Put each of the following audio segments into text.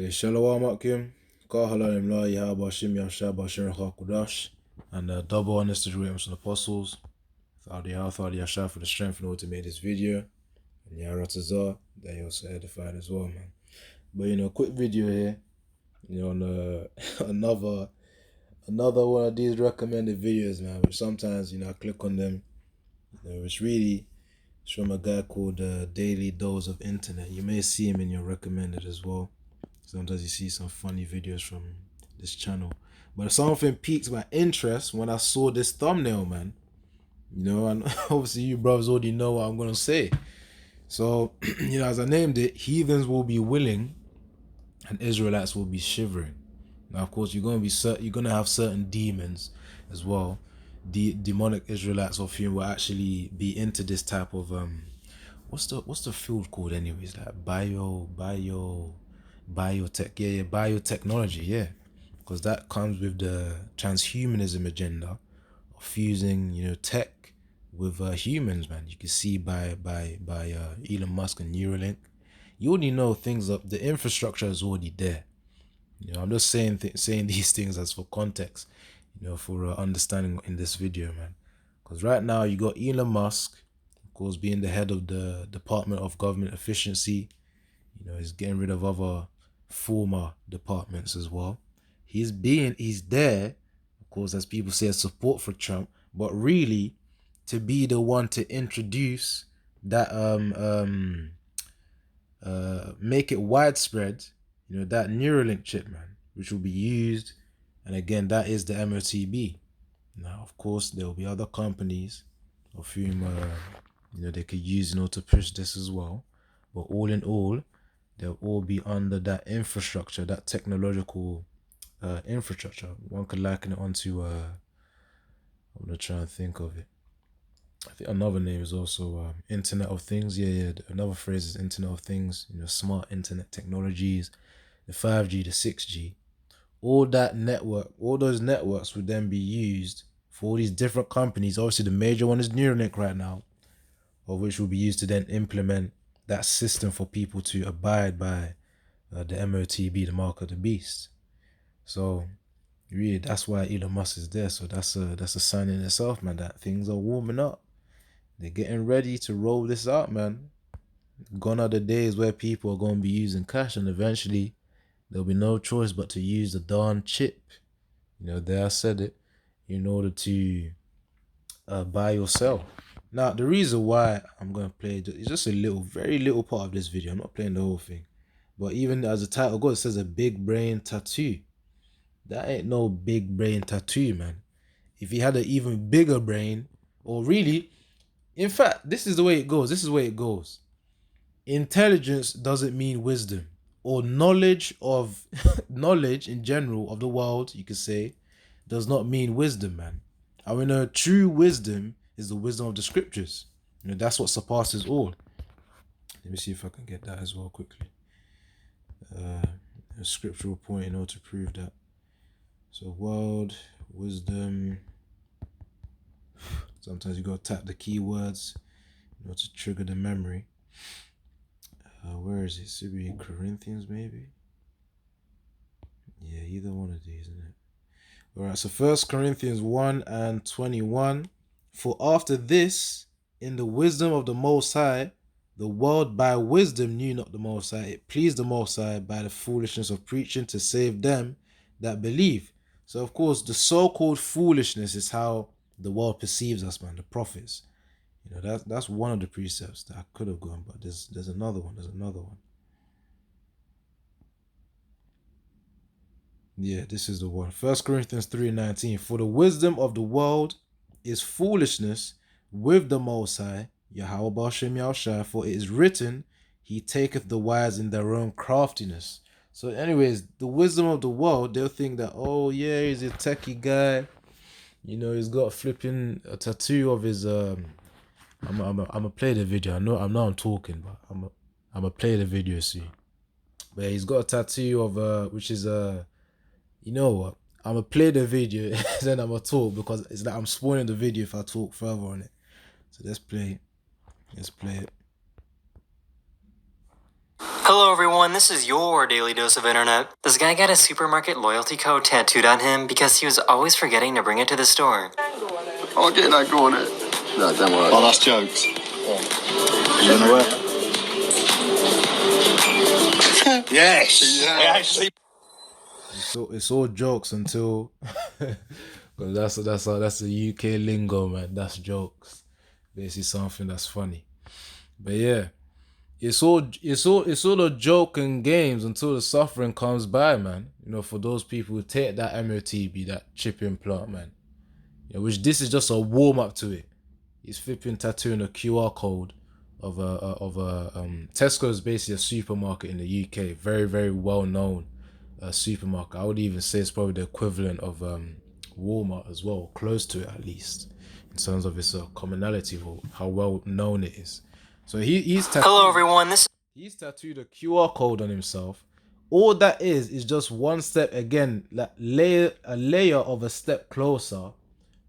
Shalom Akim, Kahalayim La Yahabashim Yashab Bashir Hakudash, and double honest to Williams and Apostles. Thought the Yashab for the strength in order to make this video. And Yaratazar, they also edified as well, man. But quick video here, on another one of these recommended videos, man, which sometimes, I click on them, which really is from a guy called Daily Dose of Internet. You may see him in your recommended as well. Sometimes you see some funny videos from this channel. But something piqued my interest when I saw this thumbnail, man. And obviously you brothers already know what I'm going to say. So, as I named it, Heathens will be willing and Israelites will be shivering. Now, of course, you're going to have certain demons as well. Demonic Israelites of whom will actually be into this type of what's the field called anyways? Like biotechnology, yeah, because that comes with the transhumanism agenda of fusing, tech with humans, man. You can see by Elon Musk and Neuralink, you already know things up. The infrastructure is already there. I'm just saying these things as for context, for understanding in this video, man. Because right now you got Elon Musk, of course, being the head of the Department of Government Efficiency. He's getting rid of other former departments as well. He's there, of course, as people say, as support for Trump, but really to be the one to introduce that make it widespread, that Neuralink chip, man, which will be used. And again, that is the MOTB. Now, of course, there will be other companies of whom they could use in order to push this as well. But all in all, they'll all be under that infrastructure, that technological infrastructure. One could liken it onto, I'm going to try and think of it. I think another name is also Internet of Things. Yeah. Another phrase is Internet of Things, smart internet technologies, the 5G, the 6G. All those networks would then be used for all these different companies. Obviously, the major one is Neuralink right now, of which will be used to then implement that system for people to abide by the MOTB, the mark of the beast. So really, that's why Elon Musk is there. So that's a sign in itself, man, that things are warming up. They're getting ready to roll this out, man. Gone are the days where people are going to be using cash, and eventually there'll be no choice but to use the darn chip. There I said it, in order to buy or sell. Now, the reason why I'm going to play it is just very little part of this video. I'm not playing the whole thing. But even as the title goes, it says a big brain tattoo. That ain't no big brain tattoo, man. If he had an even bigger brain, or really, in fact, this is the way it goes. Intelligence doesn't mean wisdom, or knowledge in general of the world, you could say, does not mean wisdom, man. I mean, true wisdom is the wisdom of the scriptures. That's what surpasses all. Let me see if I can get that as well quickly. A scriptural point in order to prove that. So world, wisdom. Sometimes you gotta tap the keywords in order to trigger the memory. Where is it? Should be Corinthians, maybe? Yeah, either one of these, isn't it? Alright, so 1 Corinthians 1:21. For after this, in the wisdom of the Most High, the world by wisdom knew not the Most High. It pleased the Most High by the foolishness of preaching to save them that believe. So, of course, the so-called foolishness is how the world perceives us, man, the prophets. That's one of the precepts that I could have gone, but there's another one. Yeah, this is the one. 1 Corinthians 3:19. For the wisdom of the world is foolishness with the Most High, Yahweh Bashem Yahushua, for it is written, He taketh the wise in their own craftiness. So anyways, the wisdom of the world, they'll think that, oh yeah, he's a techie guy. He's got a tattoo of his I'm gonna play the video. I know I'm talking, but I'm gonna play the video soon. But he's got a tattoo of which is you know what? I'm gonna play the video then I'm gonna talk, because it's like I'm spoiling the video if I talk further on it. So let's play it. Hello everyone, this is your daily dose of internet. This guy got a supermarket loyalty code tattooed on him because he was always forgetting to bring it to the store. I'll get that, go on it. No, don't worry. Oh, that's jokes. You know where? Yes. Yeah. Actually. It's all jokes until, because that's the UK lingo, man. That's jokes. Basically something that's funny. But yeah, it's all a joke and games until the suffering comes by, man. You know, for those people who take that MOTB, that chip implant, man. Yeah, which this is just a warm up to it. He's flipping tattooing a QR code of a Tesco is basically a supermarket in the UK, very very well known supermarket. I would even say it's probably the equivalent of Walmart as well, close to it at least, in terms of its commonality or how well known it is. So he's tattooed. Hello everyone, He's tattooed a QR code on himself. All that is just one step again, like a layer of a step closer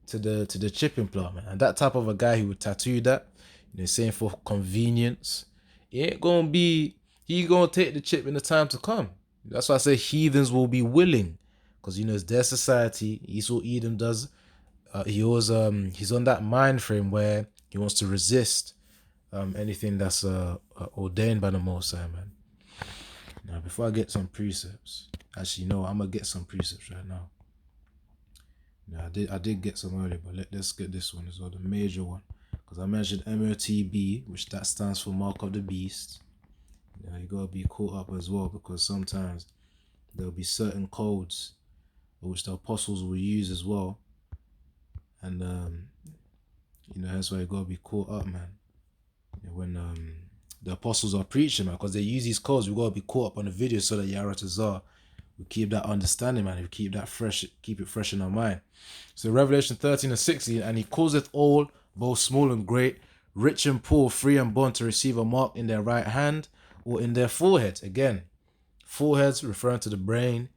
to the chip implant, man. And that type of a guy who would tattoo that, you know, saying for convenience, it ain't gonna be, he gonna take the chip in the time to come. That's why I say heathens will be willing, because you know it's their society. Esau Edom does. He's on that mind frame where he wants to resist anything that's ordained by the Most High, man. Now, before I get some precepts, actually, no, I'm gonna get some precepts right now. Yeah, I did get some earlier, but let's get this one as well, the major one. Because I mentioned MOTB, which that stands for Mark of the Beast. Yeah, you gotta be caught up as well, because sometimes there'll be certain codes which the apostles will use as well. And you know, that's why you gotta be caught up, man. You know, when the apostles are preaching, man, because they use these codes, we gotta be caught up on the video so that Yaratazar we keep that understanding, man. We keep that fresh, keep it fresh in our mind. So Revelation 13 and 16, and he causeth all, both small and great, rich and poor, free and bond, to receive a mark in their right hand or in their forehead. Again, foreheads referring to the brain,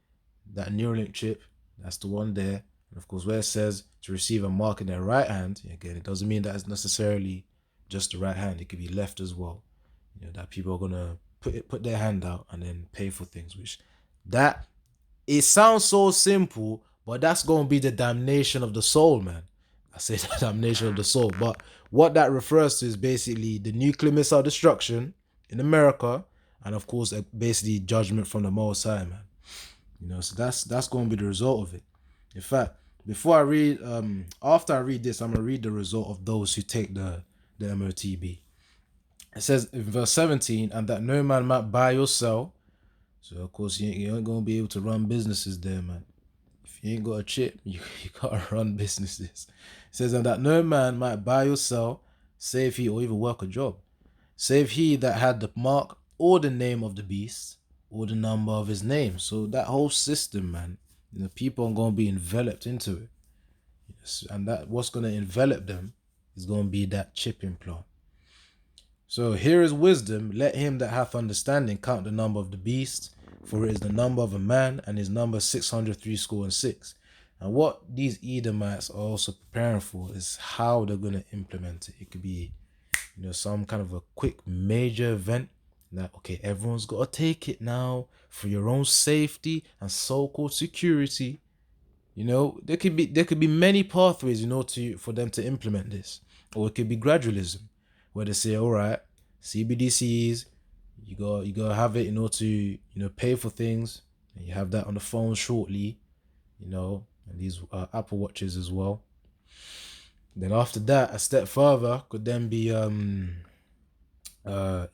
that Neuralink chip, that's the one there. And of course, where it says to receive a mark in their right hand, again, it doesn't mean that it's necessarily just the right hand. It could be left as well. You know, that people are gonna put their hand out and then pay for things, which that it sounds so simple, but that's gonna be the damnation of the soul, man. I say the damnation of the soul, but what that refers to is basically the nuclear missile destruction in America, and of course, basically judgment from the Most High, man. You know, so that's gonna be the result of it. In fact, before I read, after I read this, I'm gonna read the result of those who take the MOTB. It says in verse 17, and that no man might buy or sell. So of course you ain't gonna be able to run businesses there, man. If you ain't got a chip, you gotta run businesses. It says, and that no man might buy or sell, save he, or even work a job, save he that had the mark or the name of the beast or the number of his name. So that whole system, man, you know, people are gonna be enveloped into it. Yes, and that what's gonna envelop them is gonna be that chip implant. So here is wisdom. Let him that hath understanding count the number of the beast, for it is the number of a man, and his number 666. And what these Edomites are also preparing for is how they're going to implement it. It could be, you know, some kind of a quick major event that, okay, everyone's got to take it now for your own safety and so-called security. You know, there could be many pathways, you know, for them to implement this. Or it could be gradualism, where they say, all right, CBDCs, you gotta have it in order to, you know, pay for things, and you have that on the phone shortly, you know, and these Apple Watches as well. Then after that, a step further could then be it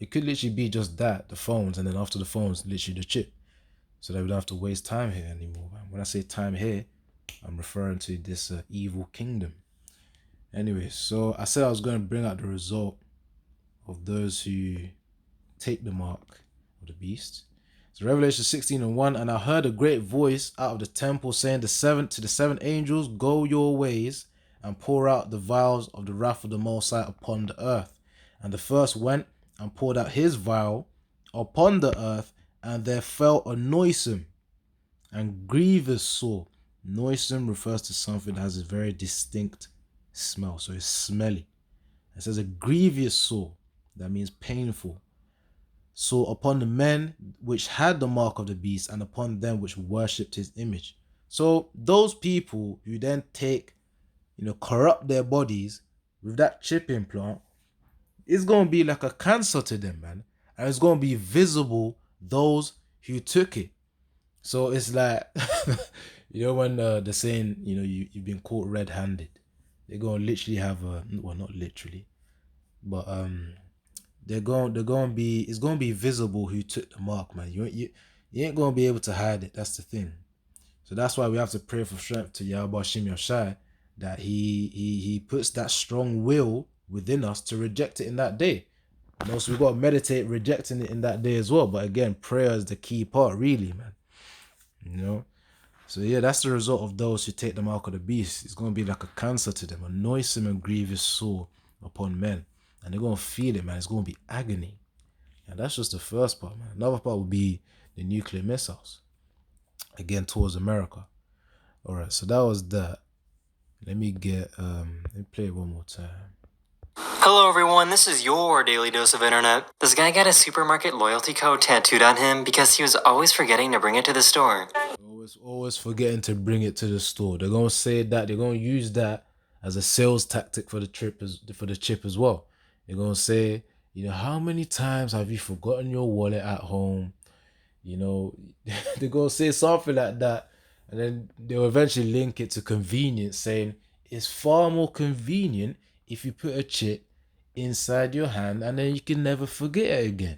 could literally be just that, the phones, and then after the phones, literally the chip, so that we don't have to waste time here anymore, man. When I say time here, I'm referring to this evil kingdom. Anyway, so I said I was going to bring out the result of those who take the mark of the beast. So Revelation 16 and 1, and I heard a great voice out of the temple saying to the seven angels, go your ways and pour out the vials of the wrath of the Most High upon the earth. And the first went and poured out his vial upon the earth, and there fell a noisome and grievous sore. Noisome refers to something that has a very distinct smell, so it's smelly. It says a grievous sore, that means painful. saw upon the men which had the mark of the beast and upon them which worshipped his image. So those people who then take, corrupt their bodies with that chip implant, it's going to be like a cancer to them, man. And it's going to be visible, those who took it. So it's like, when they're saying, you've been caught red-handed. They're going to literally have a, well, not literally, but it's going to be visible who took the mark, man. You ain't going to be able to hide it. That's the thing. So that's why we have to pray for strength to Yahweh Shem Yoshai, that he puts that strong will within us to reject it in that day. And also we got to meditate rejecting it in that day as well. But again, prayer is the key part, really, man. So yeah, that's the result of those who take the mark of the beast. It's going to be like a cancer to them, a noisome and grievous sore upon men. And they're going to feel it, man. It's going to be agony. And that's just the first part, man. Another part will be the nuclear missiles, again, towards America. All right, so that was that. Let me play it one more time. Hello everyone, this is your daily dose of internet. This guy got a supermarket loyalty code tattooed on him because he was always forgetting to bring it to the store. Always forgetting to bring it to the store. They're gonna say that, they're gonna use that as a sales tactic for the chip as well. They're gonna say, how many times have you forgotten your wallet at home? They're gonna say something like that, and then they'll eventually link it to convenience, saying it's far more convenient if you put a chip inside your hand and then you can never forget it again.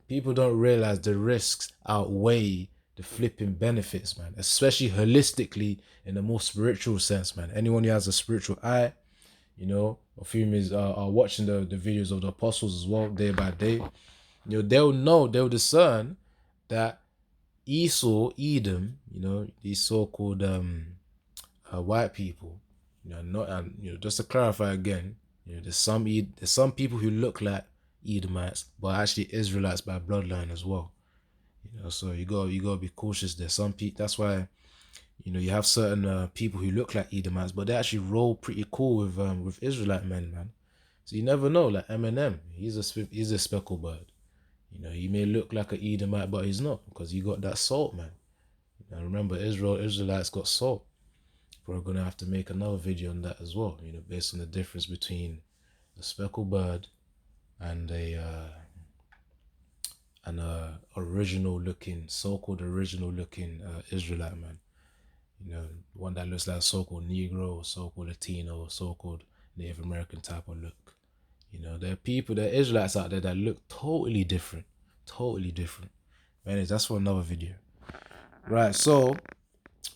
People don't realize the risks outweigh the flipping benefits, man, especially holistically in a more spiritual sense, man. Anyone who has a spiritual eye, of whom are watching the videos of the apostles as well, day by day, they'll discern that Esau, Edom, these so-called white people, just to clarify again, there's some people who look like Edomites, but actually Israelites by bloodline as well. So you gotta be cautious there. Some people, that's why, you have certain people who look like Edomites, but they actually roll pretty cool with Israelite men, man. So you never know. Like Eminem, he's a speckled bird. He may look like an Edomite, but he's not, because he got that salt, man. Remember, Israelites got salt. We're gonna have to make another video on that as well, based on the difference between a speckled bird and an original looking, so-called original looking Israelite, man. One that looks like a so-called Negro, or so-called Latino, or so-called Native American type of look. There are Israelites out there that look totally different. Man, that's for another video. Right, so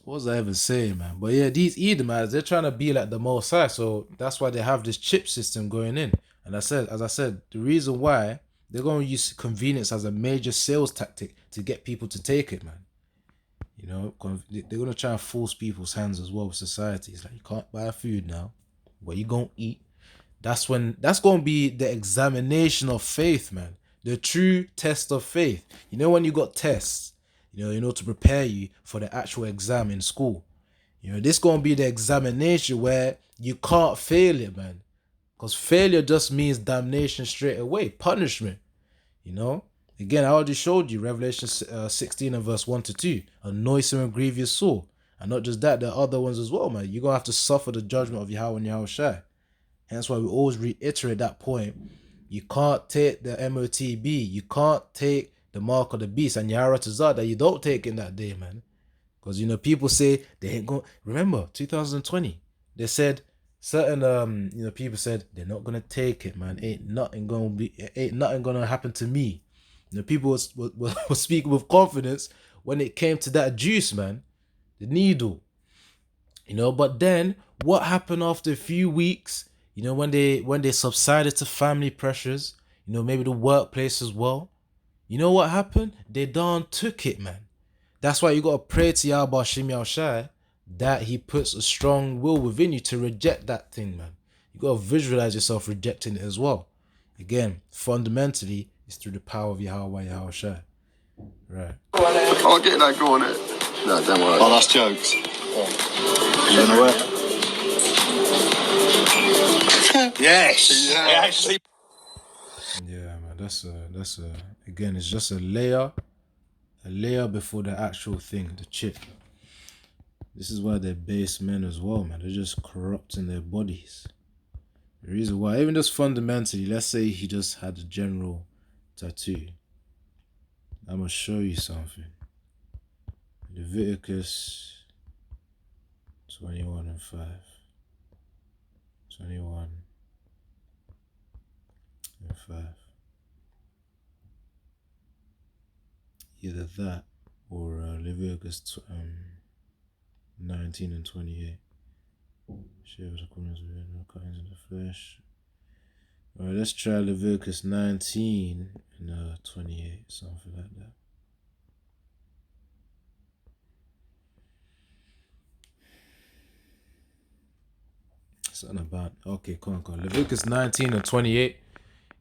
what was I ever saying, man? But yeah, these Edomites, they're trying to be like the Most High, so that's why they have this chip system going in. And as I said, the reason why they're going to use convenience as a major sales tactic to get people to take it, man. They're going to try and force people's hands as well with society. It's like, you can't buy food now. What you going to eat? That's going to be the examination of faith, man. The true test of faith. When you got tests, to prepare you for the actual exam in school. This going to be the examination where you can't fail it, man. Because failure just means damnation straight away, punishment. Again, I already showed you Revelation 16 and verse 1 to 2, a noisome and grievous sore. And not just that, there are other ones as well, man. You're going to have to suffer the judgment of Yahweh and Yahweh Shai. Hence why we always reiterate that point. You can't take the MOTB. You can't take the mark of the beast. And Yahweh Tazar, that you don't take in that day, man. Because, people say they ain't going. Remember, 2020, they said, certain, people said they're not going to take it, man. Ain't nothing going to happen to me. People were speaking with confidence when it came to that juice, man. The needle. But then what happened after a few weeks? When they subsided to family pressures, maybe the workplace as well. What happened? They done took it, man. That's why you got to pray to Yahweh Shem Yahushai that he puts a strong will within you to reject that thing, man. You got to visualize yourself rejecting it as well. Again, fundamentally, it's through the power of Yahweh Yahushai. Right. I'll get that, go on it. No, don't worry. Oh, that's jokes. Yeah. You know what? Yes. Yeah, actually. Yeah, man. That's Again, it's just a layer before the actual thing, the chip. This is why they're base men as well, man. They're just corrupt in their bodies. The reason why, even just fundamentally, let's say he just had a general tattoo. I'm going to show you something. Leviticus 21 and 5. 21 and 5. Either that or Leviticus 19 and 28. Share the corners of no cuttings in the flesh. Alright, let's try Leviticus 19 and 28, something like that. Something about, okay, come on. Leviticus 19 and 28.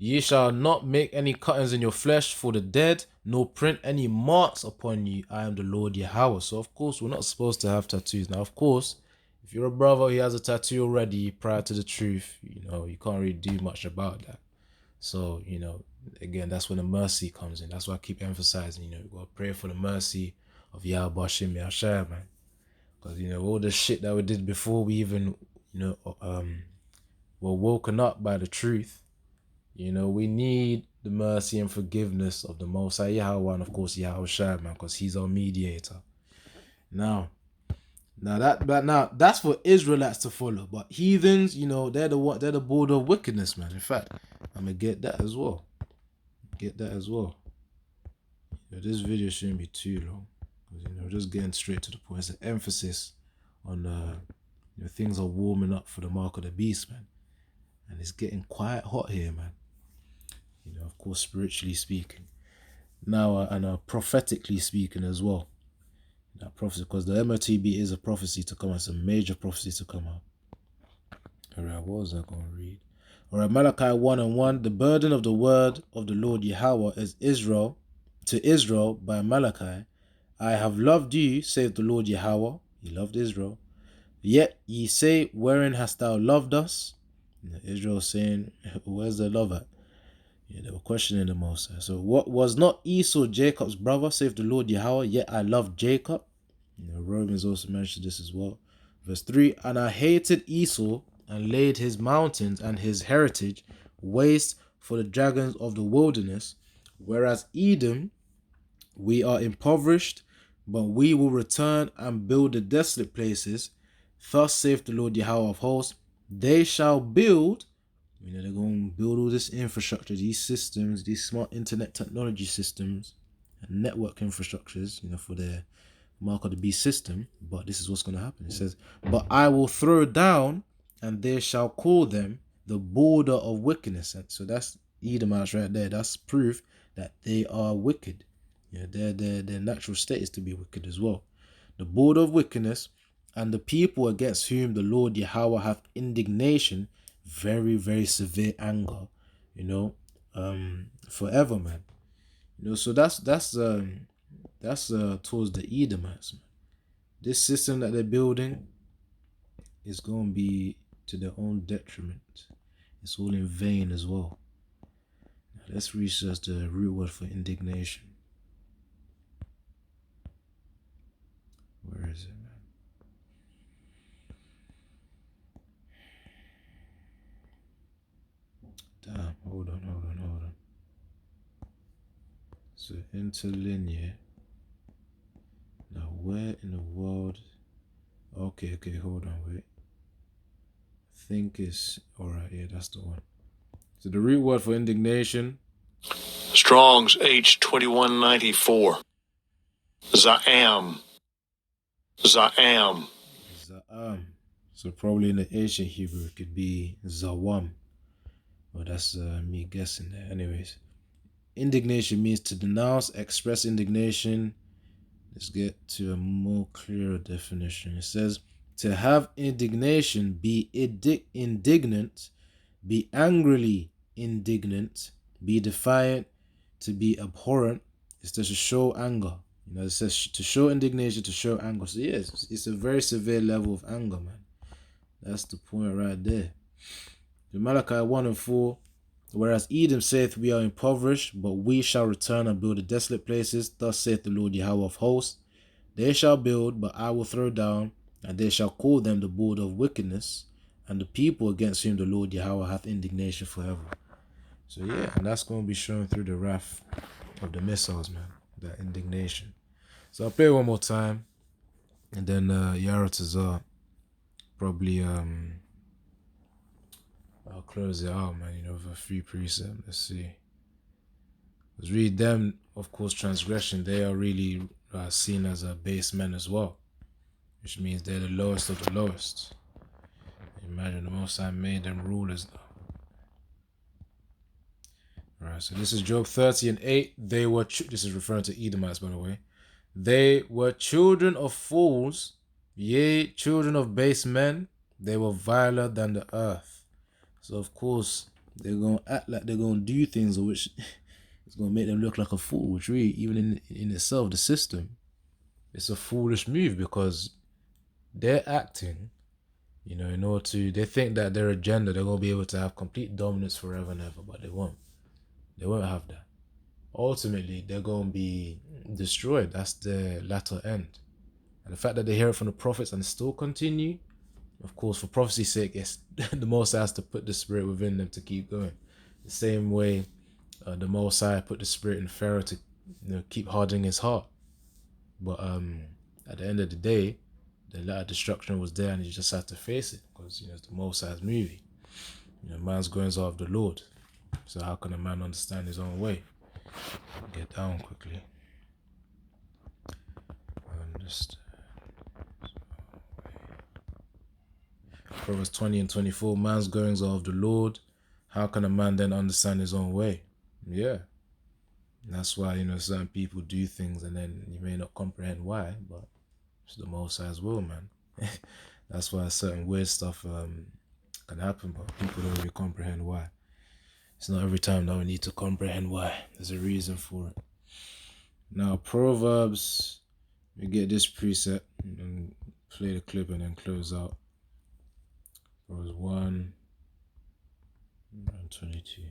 Ye shall not make any cuttings in your flesh for the dead, nor print any marks upon you. I am the Lord Yahweh. So, of course, we're not supposed to have tattoos. Now, of course, if you're a brother, he has a tattoo already prior to the truth, you can't really do much about that. So, again, that's when the mercy comes in. That's why I keep emphasizing, you got to pray for the mercy of Yahweh Bashim Yashai, man. Because, all the shit that we did before we even, were woken up by the truth. We need the mercy and forgiveness of the Most High Yahweh, and of course Yahweh Shai, man, because he's our mediator. Now that's for Israelites to follow, but heathens, they're the border of wickedness, man. In fact, I'm gonna get that as well. This video shouldn't be too long, because just getting straight to the point. It's an emphasis on things are warming up for the mark of the beast, man, and it's getting quite hot here, man. Of course, spiritually speaking. Now, and prophetically speaking as well. That prophecy, because the MOTB is a prophecy to come out. It's a major prophecy to come out. Alright, what was I going to read? Alright, Malachi 1 and 1. The burden of the word of the Lord Yahweh is to Israel by Malachi. I have loved you, saith the Lord Yahweh. He loved Israel. Yet ye say, wherein hast thou loved us? Israel saying, where's the love at? They were questioning the Most High. So, what was not Esau Jacob's brother, save the Lord Yahweh, yet I loved Jacob? Romans also mentioned this as well. Verse 3, and I hated Esau and laid his mountains and his heritage waste for the dragons of the wilderness, whereas Edom, we are impoverished, but we will return and build the desolate places. Thus saith the Lord Yahweh of hosts, they shall build. They're going to build all this infrastructure, these systems, these smart internet technology systems and network infrastructures, for their mark of the beast system. But this is what's going to happen. It says, but I will throw down, and they shall call them the border of wickedness. And so that's Edomites right there. That's proof that they are wicked. Their natural state is to be wicked as well. The border of wickedness, and the people against whom the Lord Yahweh hath indignation, very, very severe anger, forever, man. So that's towards the Edomites, man. This system that they're building is going to be to their own detriment. It's all in vain as well. Now, let's research the root word for indignation. Where is it, man? Damn, hold on. So interlinear. Now where in the world? Okay, hold on, wait. I think it's alright, yeah, that's the one. So the root word for indignation. Strong's H2194. Za'am. Za'am. So probably in the ancient Hebrew it could be Zawam. Well, that's me guessing there. Anyways, indignation means to denounce, express indignation. Let's get to a more clearer definition. It says, to have indignation, be indignant, be angrily indignant, be defiant, to be abhorrent. It's to show anger. It says to show indignation, to show anger. So yes, it's a very severe level of anger, man. That's the point right there. The Malachi 1 and 4, Whereas Edom saith, we are impoverished, but we shall return and build the desolate places. Thus saith the Lord Yahweh of hosts, they shall build, but I will throw down, and they shall call them the border of wickedness, and the people against whom the Lord Yahweh hath indignation forever. So yeah, and that's going to be shown through the wrath of the missiles, man, that indignation. So I'll play it one more time, and then Yaratazar probably I'll close it out, man, with a free precept. Let's see. Let's read them, of course, transgression. They are really seen as a base men as well, which means they're the lowest of the lowest. Imagine the Most High made them rulers now. Alright, so this is Job 30:8. They were, this is referring to Edomites, by the way. They were children of fools, yea, children of base men. They were viler than the earth. So, of course, they're going to act like they're going to do things which it's going to make them look like a fool, which really, even in itself, the system, it's a foolish move because they're acting, in order to, they think that their agenda, they're going to be able to have complete dominance forever and ever, but they won't. They won't have that. Ultimately, they're going to be destroyed. That's the latter end. And the fact that they hear it from the prophets and still continue, of course, for prophecy's sake, it's the Most High has to put the spirit within them to keep going. The same way the Most High put the spirit in Pharaoh to keep hardening his heart. But at the end of the day, the latter destruction was there and he just had to face it because, it's the Most High's movie. Man's goings are of the Lord. So how can a man understand his own way? Get down quickly. Understand. Proverbs 20:24, man's goings are of the Lord. How can a man then understand his own way? Yeah. That's why, certain people do things and then you may not comprehend why, but it's the Most High's will, man. That's why certain weird stuff can happen, but people don't really comprehend why. It's not every time that we need to comprehend why. There's a reason for it. Now, Proverbs, we get this preset and play the clip and then close out. Proverbs 1 and 22.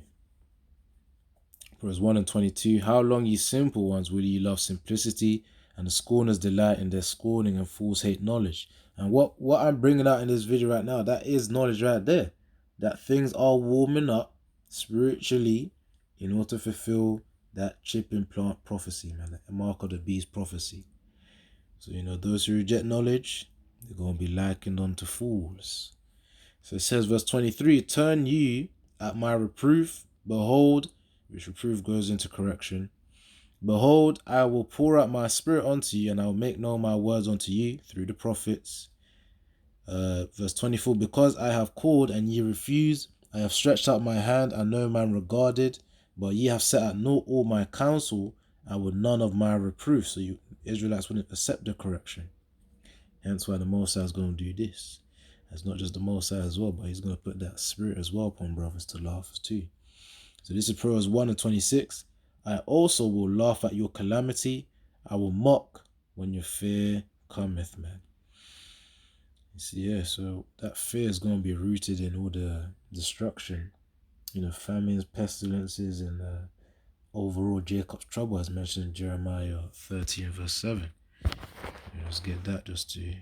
Proverbs 1 and 22. How long, ye simple ones, will ye love simplicity, and the scorners delight in their scorning, and fools hate knowledge? And what I'm bringing out in this video right now, that is knowledge right there. That things are warming up spiritually in order to fulfill that chipping plant prophecy, man, the mark of the beast prophecy. So, those who reject knowledge, they're going to be likened unto fools. So it says, verse 23, turn you at my reproof, behold, which reproof goes into correction. Behold, I will pour out my spirit unto you, and I will make known my words unto you through the prophets. Verse 24, because I have called and ye refused, I have stretched out my hand and no man regarded, but ye have set at naught all my counsel, and would none of my reproof. So you Israelites wouldn't accept the correction. Hence why the Most High is going to do this. It's not just the Most High as well, but he's going to put that spirit as well upon brothers to laugh too. So this is Proverbs 1 and 26. I also will laugh at your calamity. I will mock when your fear cometh, man. You see, yeah, so that fear is going to be rooted in all the destruction, famines, pestilences, and overall Jacob's trouble, as mentioned in Jeremiah 30 and verse 7. Let's get that just to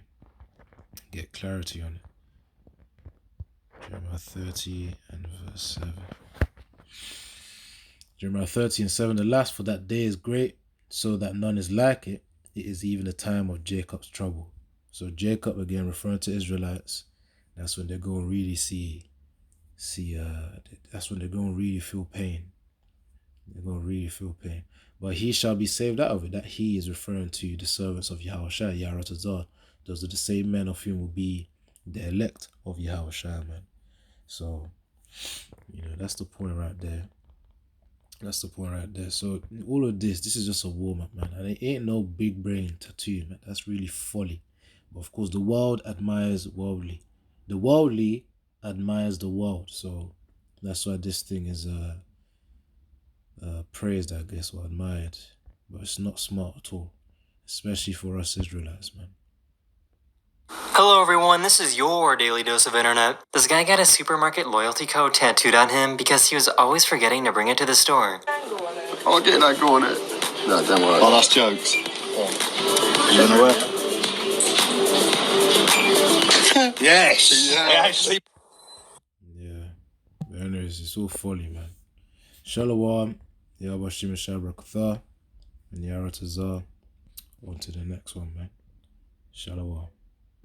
get clarity on it. Jeremiah 30 and verse 7. Jeremiah 30 and 7. Alas, for that day is great, so that none is like it. It is even the time of Jacob's trouble. So Jacob, again, referring to Israelites, that's when they're going to really that's when they're going to really feel pain. They're going to really feel pain. But he shall be saved out of it. That he is referring to the servants of Yahushua, Yaratazar. Those are the same men of whom will be the elect of Yahushua, man. So, that's the point right there. That's the point right there. So all of this is just a warm-up, man. And it ain't no big brain tattoo, man. That's really folly. But of course, the world admires worldly. The worldly admires the world. So that's why this thing is praised, I guess, or admired. But it's not smart at all. Especially for us Israelites, man. Hello everyone, this is your daily dose of internet. This guy got a supermarket loyalty code tattooed on him because he was always forgetting to bring it to the store. I'll get that, go on it. No, don't worry. Oh, that's jokes. You gonna work? Yes. Yeah. Yeah. But anyways, it's all folly, man. Shalom. Yabashim Shabrakatha. And Yaratazar. On to the next one, man. Shalom.